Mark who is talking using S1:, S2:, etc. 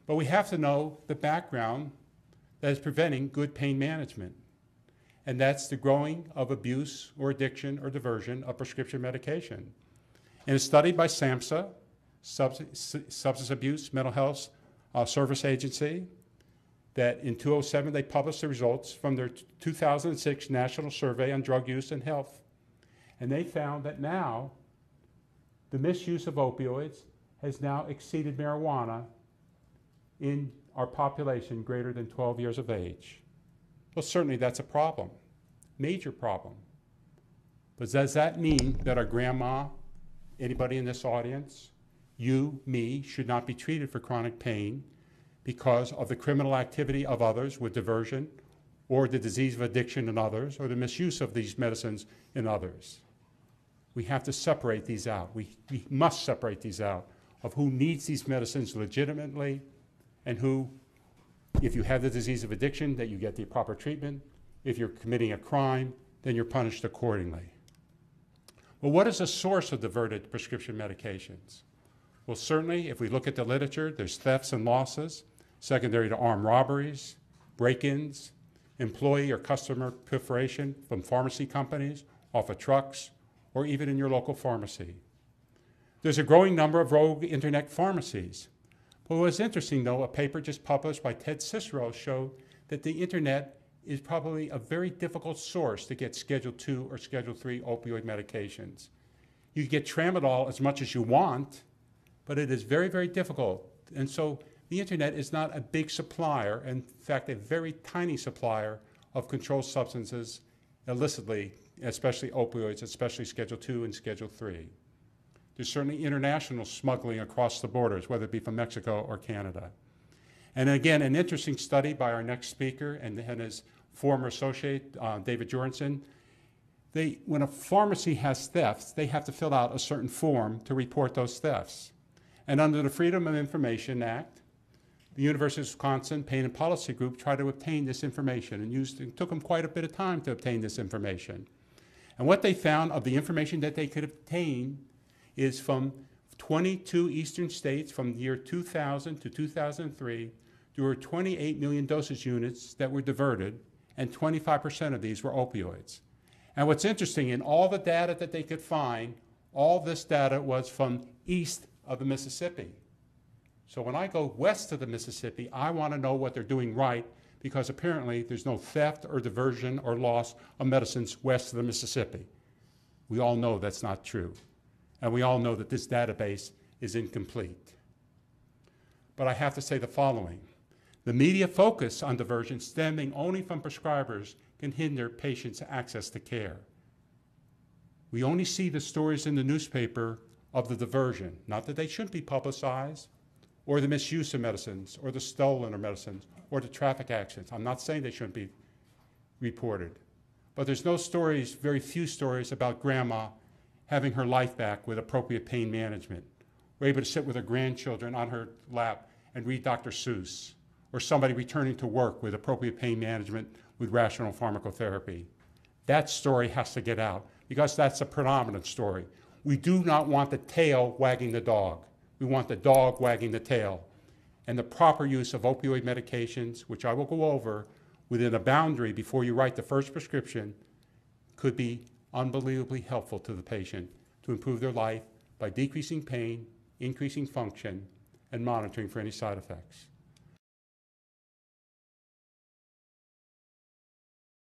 S1: But we have to know the background that is preventing good pain management. And that's the growing of abuse or addiction or diversion of prescription medication. In a study by SAMHSA, Substance Abuse Mental Health Service Agency, that in 2007 they published the results from their 2006 National Survey on Drug Use and Health. And they found that now the misuse of opioids has now exceeded marijuana in our population greater than 12 years of age. Well, certainly that's a problem, major problem. But does that mean that our grandma, anybody in this audience, you, me, should not be treated for chronic pain because of the criminal activity of others with diversion, or the disease of addiction in others, or the misuse of these medicines in others? We have to separate these out. We must separate these out of who needs these medicines legitimately and who, if you have the disease of addiction, that you get the proper treatment. If you're committing a crime, then you're punished accordingly. Well, what is the source of diverted prescription medications? Well, certainly, if we look at the literature, there's thefts and losses, secondary to armed robberies, break-ins, employee or customer pilferation from pharmacy companies, off of trucks, or even in your local pharmacy. There's a growing number of rogue internet pharmacies. But what's interesting, though, a paper just published by Ted Cicero showed that the internet is probably a very difficult source to get Schedule II or Schedule III opioid medications. You get tramadol as much as you want, but it is very, very difficult. And so the internet is not a big supplier, in fact, a very tiny supplier of controlled substances illicitly, especially opioids, especially Schedule II and Schedule III. There's certainly international smuggling across the borders, whether it be from Mexico or Canada. And again, an interesting study by our next speaker and his former associate, David Jorgensen. When a pharmacy has thefts, they have to fill out a certain form to report those thefts. And under the Freedom of Information Act, the University of Wisconsin Pain and Policy Group tried to obtain this information, and it took them quite a bit of time to obtain this information. And what they found of the information that they could obtain is from 22 eastern states from the year 2000 to 2003, there were 28 million dosage units that were diverted, and 25% of these were opioids. And what's interesting, in all the data that they could find, all this data was from east of the Mississippi. So when I go west of the Mississippi, I want to know what they're doing right, because apparently there's no theft or diversion or loss of medicines west of the Mississippi. We all know that's not true. And we all know that this database is incomplete. But I have to say the following. The media focus on diversion stemming only from prescribers can hinder patients' access to care. We only see the stories in the newspaper of the diversion, not that they shouldn't be publicized, or the misuse of medicines, or the stolen of medicines, or the traffic accidents. I'm not saying they shouldn't be reported. But there's no stories, very few stories about grandma having her life back with appropriate pain management. We're able to sit with her grandchildren on her lap and read Dr. Seuss, or somebody returning to work with appropriate pain management with rational pharmacotherapy. That story has to get out, because that's a predominant story. We do not want the tail wagging the dog. We want the dog wagging the tail. And the proper use of opioid medications, which I will go over, within a boundary before you write the first prescription, could be unbelievably helpful to the patient to improve their life by decreasing pain, increasing function, and monitoring for any side effects.